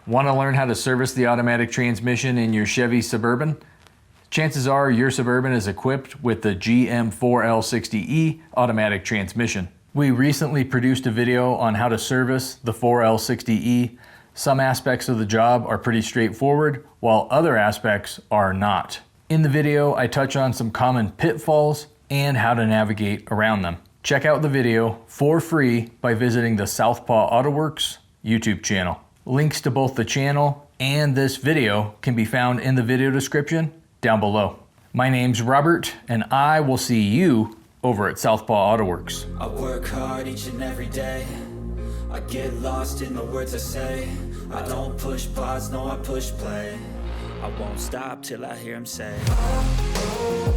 Want to learn how to service the automatic transmission in your Chevy Suburban? Chances are your Suburban is equipped with the GM4L60E automatic transmission. We recently produced a video on how to service the 4L60E. Some aspects of the job are pretty straightforward, while other aspects are not. In the video, I touch on some common pitfalls and how to navigate around them. Check out the video for free by visiting the Southpaw Autoworks YouTube channel. Links to both the channel and this video can be found in the video description down below. My name's Robert, and I will see you over at Southpaw Autoworks. I work hard each and every day. I get lost in the words I say. I don't push pause, no, I push play. I won't stop till I hear him say, oh, oh.